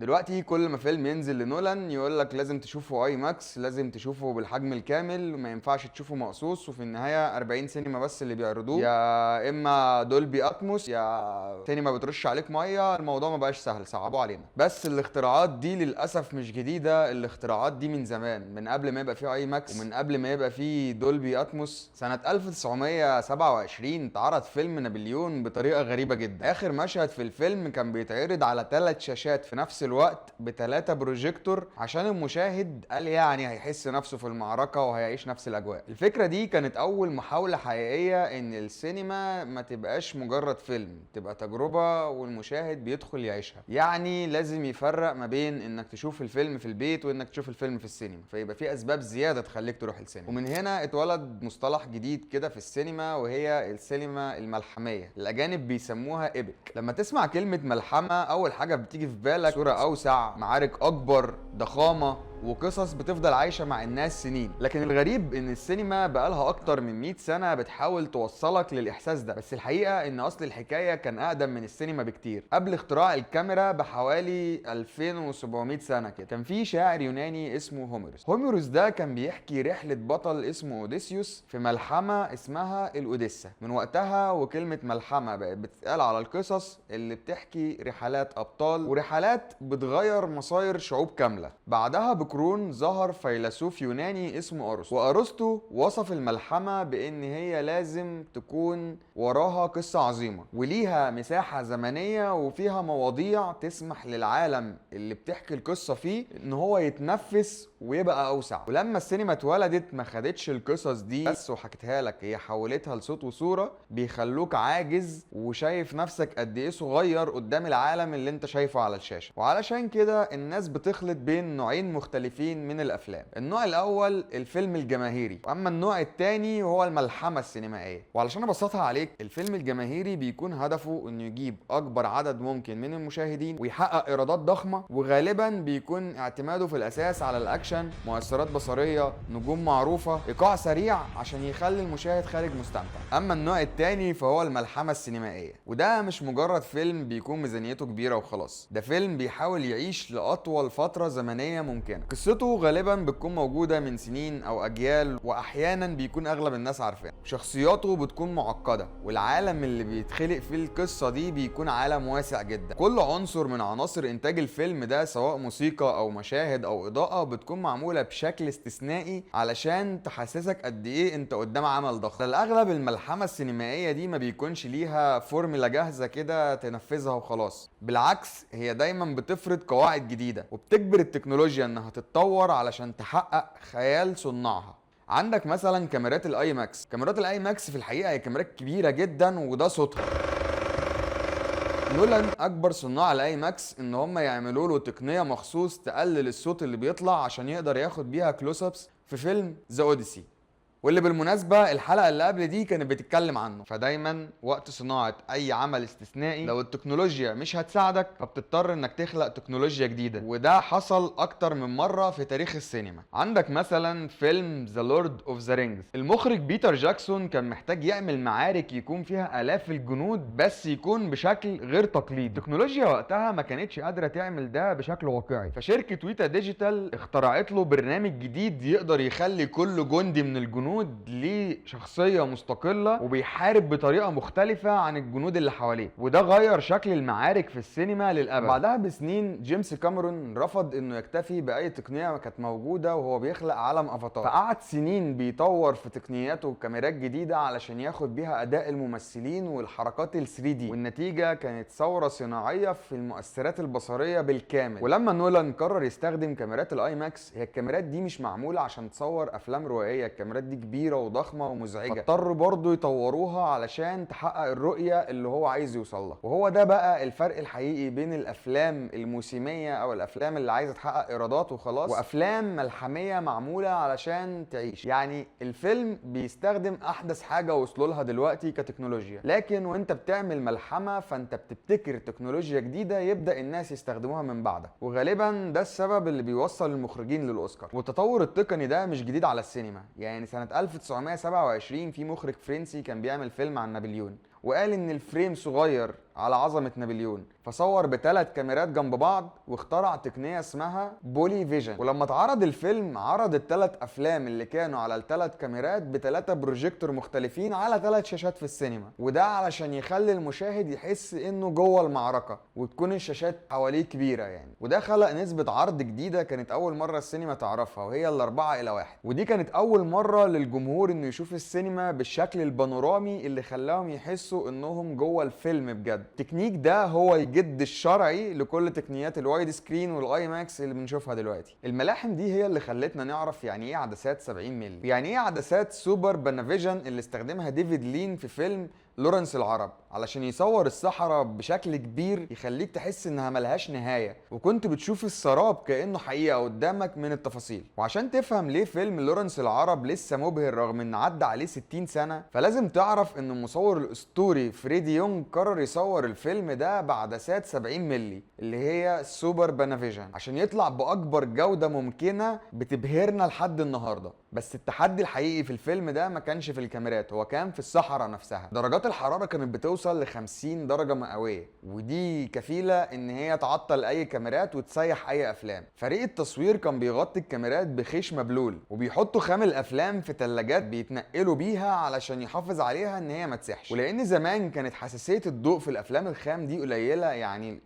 دلوقتي كل ما فيلم ينزل لنولان يقول لك لازم تشوفه اي ماكس، لازم تشوفه بالحجم الكامل، وما ينفعش تشوفه مقصوص، وفي النهايه 40 سينما بس اللي بيعرضوه، يا اما دولبي اتموس يا سينما بترش عليك ميه. الموضوع ما بقاش سهل، صعبوا علينا. بس الاختراعات دي للاسف مش جديده، الاختراعات دي من زمان، من قبل ما يبقى فيه اي ماكس ومن قبل ما يبقى فيه دولبي اتموس. سنه 1927 اتعرض فيلم نابليون بطريقه غريبه جدا. اخر مشهد في الفيلم كان بيتعرض على 3 شاشات في نفس الوقت ب3 بروجيكتور، عشان المشاهد قال يعني هيحس نفسه في المعركه وهيعيش نفس الاجواء. الفكره دي كانت اول محاوله حقيقيه ان السينما ما تبقاش مجرد فيلم، تبقى تجربه والمشاهد بيدخل يعيشها. يعني لازم يفرق ما بين انك تشوف الفيلم في البيت وانك تشوف الفيلم في السينما، فيبقى في اسباب زياده تخليك تروح السينما. ومن هنا اتولد مصطلح جديد كده في السينما، وهي السينما الملحميه، الاجانب بيسموها ايبك. لما تسمع كلمه ملحمه اول حاجه بتيجي في بالك صوره اوسع، معارك اكبر، ضخامه، وقصص بتفضل عايشة مع الناس سنين. لكن الغريب ان السينما بقالها اكتر من 100 سنة بتحاول توصلك للاحساس ده. بس الحقيقة ان اصل الحكاية كان اقدم من السينما بكتير. قبل اختراع الكاميرا بحوالي 2700 سنة كده كان في شاعر يوناني اسمه هوميروس. هوميروس ده كان بيحكي رحلة بطل اسمه اوديسيوس في ملحمة اسمها الاوديسا. من وقتها وكلمة ملحمة بقت بتتقال على القصص اللي بتحكي رحلات ابطال ورحلات بتغير مصاير شعوب كاملة. بعدها بقرون ظهر فيلسوف يوناني اسمه ارسطو، وارسطو وصف الملحمة بان هي لازم تكون وراها قصة عظيمة وليها مساحة زمنية وفيها مواضيع تسمح للعالم اللي بتحكي القصة فيه ان هو يتنفس ويبقى اوسع. ولما السينما اتولدت ما خدتش القصص دي بس وحكتها لك، هي حولتها لصوت وصورة بيخلوك عاجز وشايف نفسك قد ايه صغير قدام العالم اللي انت شايفه على الشاشة. وعلشان كده الناس بتخلط بين نوعين مختلفين من الافلام. النوع الاول الفيلم الجماهيري، واما النوع الثاني هو الملحمة السينمائية. وعلشان ابسطها عليك، الفيلم الجماهيري بيكون هدفه انه يجيب اكبر عدد ممكن من المشاهدين ويحقق ايرادات ضخمة، وغالبا بيكون اعتماده في الاساس على الاكشن، مؤثرات بصرية، نجوم معروفة، ايقاع سريع عشان يخلي المشاهد خارج مستمتع. اما النوع الثاني فهو الملحمة السينمائية، وده مش مجرد فيلم بيكون ميزانيته كبيرة وخلاص، ده فيلم بيحاول يعيش لاطول فترة زمنية ممكنة. قصته غالبا بتكون موجودة من سنين او اجيال، واحيانا بيكون اغلب الناس عارفينها. شخصياته بتكون معقدة، والعالم اللي بيتخلق فيه القصة دي بيكون عالم واسع جدا. كل عنصر من عناصر انتاج الفيلم ده سواء موسيقى او مشاهد او اضاءة بتكون معمولة بشكل استثنائي علشان تحسسك قد ايه انت قدام عمل ضخم. الاغلب الملحمة السينمائية دي ما بيكونش ليها فورمولا جاهزة كده تنفذها وخلاص، بالعكس هي دايما بتفرض قواعد جديدة وبتجبر التكنولوجيا انها تتطور علشان تحقق خيال صناعها. عندك مثلا كاميرات الاي ماكس. كاميرات الاي ماكس في الحقيقة هي كاميرات كبيرة جدا وده صوتها. نولان اكبر صناع الاي ماكس ان هم يعملوا له تقنيه مخصوص تقلل الصوت اللي بيطلع عشان يقدر ياخد بيها كلوز ابس في فيلم ذا اوديسي، واللي بالمناسبة الحلقة اللي قبل دي كانت بتتكلم عنه. فدايما وقت صناعة اي عمل استثنائي لو التكنولوجيا مش هتساعدك فبتضطر انك تخلق تكنولوجيا جديدة، وده حصل اكتر من مرة في تاريخ السينما. عندك مثلا فيلم ذا لورد اوف ذا رينجز. المخرج بيتر جاكسون كان محتاج يعمل معارك يكون فيها الاف الجنود بس يكون بشكل غير تقليدي. التكنولوجيا وقتها ما كانتش قادرة تعمل ده بشكل واقعي، فشركة ويتا ديجيتال اخترعت له برنامج جديد يقدر يخلي كل جندي من الجنود ليه شخصية مستقلة وبيحارب بطريقة مختلفة عن الجنود اللي حواليه، وده غير شكل المعارك في السينما للأبد. بعدها بسنين جيمس كاميرون رفض انه يكتفي بأي تقنية كانت موجودة وهو بيخلق عالم افاتار، فقعد سنين بيطور في تقنياته وكاميرات جديدة علشان ياخد بيها اداء الممثلين والحركات ال 3 دي، والنتيجة كانت ثورة صناعية في المؤثرات البصرية بالكامل. ولما نولان قرر يستخدم كاميرات الاي ماكس، هي الكاميرات دي مش معمولة عشان تصور افلام روائية، الكاميرات دي كبيره وضخمه ومزعجه، فاضطروا برضه يطوروها علشان تحقق الرؤيه اللي هو عايز يوصل لها. وهو ده بقى الفرق الحقيقي بين الافلام الموسميه او الافلام اللي عايزه تحقق ايرادات وخلاص، وافلام ملحميه معموله علشان تعيش. يعني الفيلم بيستخدم احدث حاجه وصلوا لها دلوقتي كتكنولوجيا، لكن وانت بتعمل ملحمه فانت بتبتكر تكنولوجيا جديده يبدا الناس يستخدموها من بعدك، وغالبا ده السبب اللي بيوصل المخرجين للاوسكار. والتطور التقني ده مش جديد على السينما. يعني سنة 1927 في مخرج فرنسي كان بيعمل فيلم عن نابليون، وقال ان الفريم صغير على عظمة نابليون، فصور ب3 كاميرات جنب بعض واخترع تقنية اسمها بولي فيجن. ولما اتعرض الفيلم عرض ال3 افلام اللي كانوا على ال3 كاميرات ب3 بروجيكتور مختلفين على 3 شاشات في السينما، وده علشان يخلي المشاهد يحس انه جوه المعركة وتكون الشاشات حواليه كبيرة يعني. وده خلق نسبة عرض جديدة كانت اول مرة السينما تعرفها، وهي ال4:1. ودي كانت اول مرة للجمهور انه يشوف السينما بالشكل البانورامي اللي خلاهم يحسوا انهم جوه الفيلم بجد. التكنيك ده هو الجد الشرعي لكل تقنيات الوايد سكرين والاي ماكس اللي بنشوفها دلوقتي. الملاحم دي هي اللي خلتنا نعرف يعني ايه عدسات 70 مللي، يعني ايه عدسات سوبر بانافيجن اللي استخدمها ديفيد لين في فيلم لورنس العرب علشان يصور الصحراء بشكل كبير يخليك تحس انها ملهاش نهاية، وكنت بتشوف السراب كأنه حقيقة قدامك من التفاصيل. وعشان تفهم ليه فيلم لورنس العرب لسه مبهر رغم ان عدى عليه 60 سنة، فلازم تعرف ان المصور الاسطوري فريدي يونغ قرر يصور الفيلم ده بعدسات 70 مللي اللي هي سوبر بانافيجن عشان يطلع باكبر جودة ممكنة بتبهرنا لحد النهاردة. بس التحدي الحقيقي في الفيلم ده ما كانش في الكاميرات، هو كان في الصحراء نفسها. درجات الحرارة كانت بتوصل ل 50 درجة مئوية، ودي كفيلة ان هي تعطل اي كاميرات وتسيح اي افلام. فريق التصوير كان بيغطي الكاميرات بخيش مبلول، وبيحطوا خام الافلام في ثلاجات بيتنقلوا بيها علشان يحافظ عليها ان هي ما تسيحش. ولان زمان كانت حساسية الضوء في الافلام الخام دي قليلة، يعني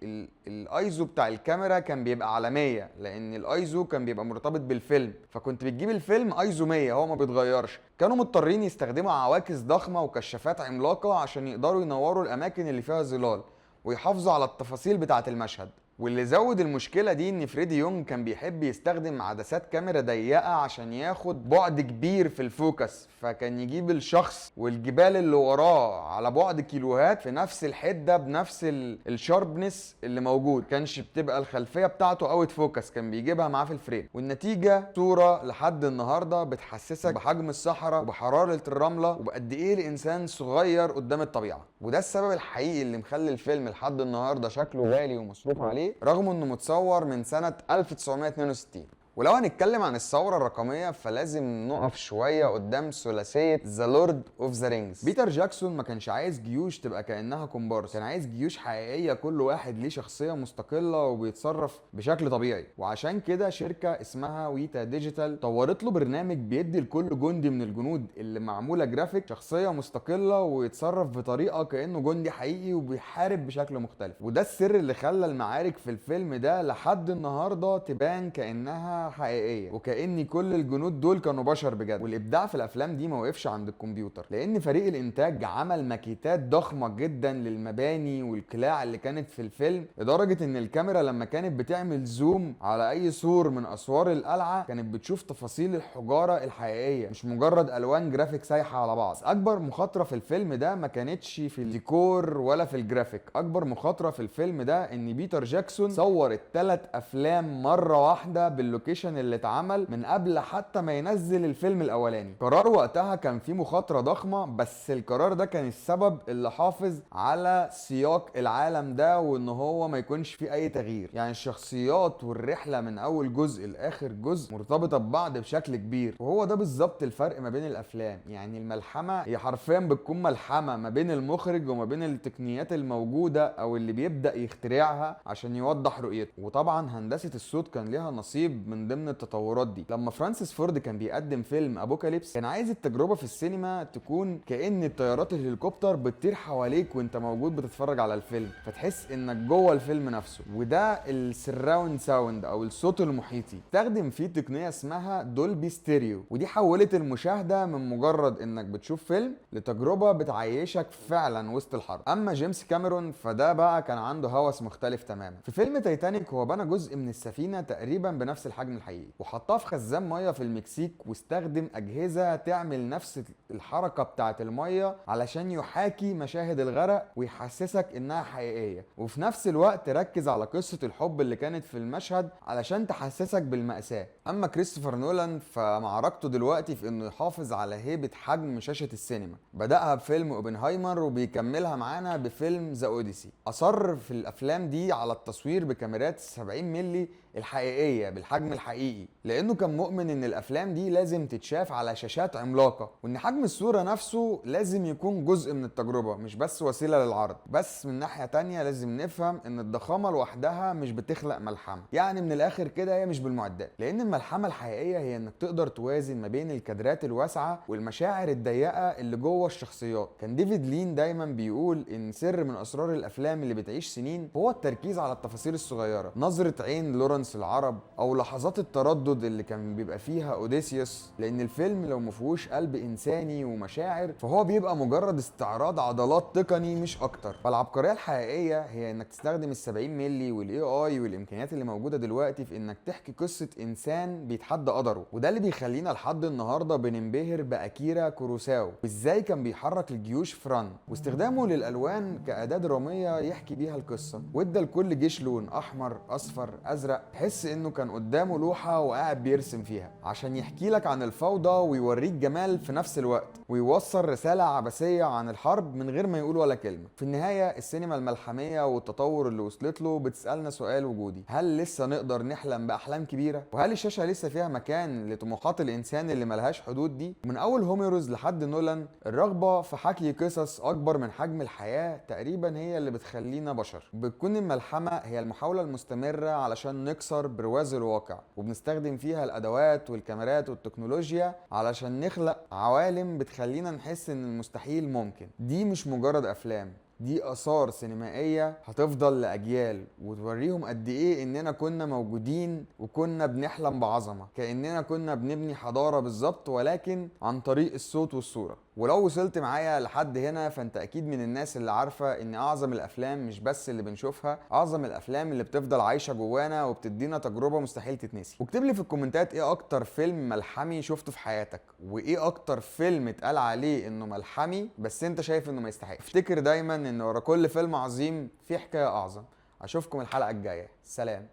الايزو بتاع الكاميرا كان بيبقى على 100، لان الايزو كان بيبقى مرتبط بالفيلم، فكنت بتجيب الفيلم ايزو 100 هو ما بيتغيرش. كانوا مضطرين يستخدموا عواكس ضخمة وكشافات عملاقة عشان يقدروا ينوروا الاماكن اللي فيها ظلال ويحافظوا على التفاصيل بتاعة المشهد. واللي زود المشكلة دي ان فريدي يونغ كان بيحب يستخدم عدسات كاميرا ضيقة عشان ياخد بعد كبير في الفوكس، فكان يجيب الشخص والجبال اللي وراه على بعد كيلوهات في نفس الحدة بنفس الشاربنس اللي موجود، كانش بتبقى الخلفية بتاعته اوت فوكس، كان بيجيبها معاه في الفريم. والنتيجة صورة لحد النهاردة بتحسسك بحجم الصحراء وبحرارة الرملة وبقد ايه الانسان صغير قدام الطبيعة. وده السبب الحقيقي اللي مخلي الفيلم لحد النهاردة شكله غالي ومصروف عليه رغم انه متصور من سنة 1962. ولو هنتكلم عن الثورة الرقمية فلازم نقف شوية قدام ثلاثية ذا لورد اوف ذا رينجز. بيتر جاكسون ما كانش عايز جيوش تبقى كأنها كومبارس، كان عايز جيوش حقيقية كل واحد ليه شخصية مستقلة وبيتصرف بشكل طبيعي. وعشان كده شركة اسمها ويتا ديجيتال طورت له برنامج بيدي لكل جندي من الجنود اللي معمولة جرافيك شخصية مستقلة ويتصرف بطريقة كأنه جندي حقيقي وبيحارب بشكل مختلف. وده السر اللي خلى المعارك في الفيلم ده لحد النهاردة تبان كأنها حقيقيه وكأن كل الجنود دول كانوا بشر بجد. والابداع في الافلام دي ما وقفش عند الكمبيوتر، لان فريق الانتاج عمل ماكيتات ضخمه جدا للمباني والقلاع اللي كانت في الفيلم، لدرجه ان الكاميرا لما كانت بتعمل زوم على اي سور من اسوار القلعه كانت بتشوف تفاصيل الحجاره الحقيقيه مش مجرد الوان جرافيك سايحه على بعض. اكبر مخاطره في الفيلم ده ما كانتش في الديكور ولا في الجرافيك، اكبر مخاطره في الفيلم ده ان بيتر جاكسون صور ال3 افلام مره واحده باللوكيشن اللي اتعمل من قبل حتى ما ينزل الفيلم الاولاني. قرار وقتها كان فيه مخاطره ضخمه، بس القرار ده كان السبب اللي حافظ على سياق العالم ده وان هو ما يكونش فيه اي تغيير. يعني الشخصيات والرحله من اول جزء لاخر جزء مرتبطه ببعض بشكل كبير، وهو ده بالظبط الفرق ما بين الافلام. يعني الملحمه هي حرفيا بتكون ملحمه ما بين المخرج وما بين التقنيات الموجوده او اللي بيبدا يخترعها عشان يوضح رؤيته. وطبعا هندسه الصوت كان ليها نصيب من ضمن التطورات دي. لما فرانسيس فورد كان بيقدم فيلم ابوكاليبس كان عايز التجربه في السينما تكون كأن الطيارات الهليكوبتر بتطير حواليك وانت موجود بتتفرج على الفيلم، فتحس انك جوه الفيلم نفسه. وده السراوند ساوند او الصوت المحيطي، استخدم فيه تقنيه اسمها دولبي ستيريو، ودي حولت المشاهده من مجرد انك بتشوف فيلم لتجربه بتعيشك فعلا وسط الحرب. اما جيمس كاميرون فده بقى كان عنده هوس مختلف تماما. في فيلم تايتانيك هو بنى جزء من السفينه تقريبا بنفس الحجم الحقيقي وحطها في خزان ميه في المكسيك، واستخدم اجهزه تعمل نفس الحركه بتاعه الميه علشان يحاكي مشاهد الغرق ويحسسك انها حقيقيه، وفي نفس الوقت ركز على قصه الحب اللي كانت في المشهد علشان تحسسك بالمأساة. اما كريستوفر نولان فمعركته دلوقتي في انه يحافظ على هيبه حجم شاشه السينما، بدأها بفيلم اوبنهايمر وبيكملها معانا بفيلم ذا اوديسي. اصر في الافلام دي على التصوير بكاميرات 70 مللي الحقيقيه بالحجم الحقيقي الحقيقي، لانه كان مؤمن ان الافلام دي لازم تتشاف على شاشات عملاقة، وان حجم الصورة نفسه لازم يكون جزء من التجربة مش بس وسيلة للعرض. بس من ناحية تانية لازم نفهم ان الضخامة لوحدها مش بتخلق ملحمة، يعني من الاخر كده هي مش بالمعدات، لان الملحمة الحقيقية هي انك تقدر توازن ما بين الكادرات الواسعة والمشاعر الضيقة اللي جوه الشخصيات. كان ديفيد لين دايما بيقول ان سر من اسرار الافلام اللي بتعيش سنين هو التركيز على التفاصيل الصغيرة، نظرة عين لورنس العرب او لحظات التردد اللي كان بيبقى فيها اوديسيوس، لان الفيلم لو مفيهوش قلب انساني ومشاعر فهو بيبقى مجرد استعراض عضلات تقني مش اكتر. فالعبقرية الحقيقية هي انك تستخدم ال70 مللي والاي اي والامكانيات اللي موجودة دلوقتي في انك تحكي قصة انسان بيتحدى قدره. وده اللي بيخلينا لحد النهاردة بننبهر باكيرا كوروساو وازاي كان بيحرك الجيوش فران، واستخدامه للالوان كأداة درامية يحكي بيها القصة، وادى لكل جيش لون احمر اصفر ازرق، تحس انه كان قدامه لوحة وقاعد بيرسم فيها عشان يحكي لك عن الفوضى ويوريك جمال في نفس الوقت، ويوصل رسالة عبثية عن الحرب من غير ما يقول ولا كلمة. في النهاية السينما الملحمية والتطور اللي وصلت له بتسألنا سؤال وجودي: هل لسه نقدر نحلم بأحلام كبيرة؟ وهل الشاشة لسه فيها مكان لطموحات الإنسان اللي ملهاش حدود دي؟ من أول هوميروز لحد نولان، الرغبة في حكي قصص أكبر من حجم الحياة تقريبا هي اللي بتخلينا بشر. بتكون الملحمة هي المحاولة المستمرة علشان نكسر برواز الواقع، وبنستخدم فيها الأدوات والكاميرات والتكنولوجيا علشان نخلق عوالم بتخلينا نحس إن المستحيل ممكن. دي مش مجرد أفلام، دي آثار سينمائية هتفضل لأجيال وتوريهم قد إيه إننا كنا موجودين وكنا بنحلم بعظمة، كأننا كنا بنبني حضارة بالظبط ولكن عن طريق الصوت والصورة. ولو وصلت معايا لحد هنا فانت اكيد من الناس اللي عارفة ان اعظم الافلام مش بس اللي بنشوفها، اعظم الافلام اللي بتفضل عايشة جوانا وبتدينا تجربة مستحيل تتنسي. واكتب لي في الكومنتات ايه اكتر فيلم ملحمي شفته في حياتك، وايه اكتر فيلم اتقال عليه انه ملحمي بس انت شايف انه ما يستحقش. افتكر دايما ان ورا كل فيلم عظيم في حكاية اعظم. اشوفكم الحلقة الجاية، سلام.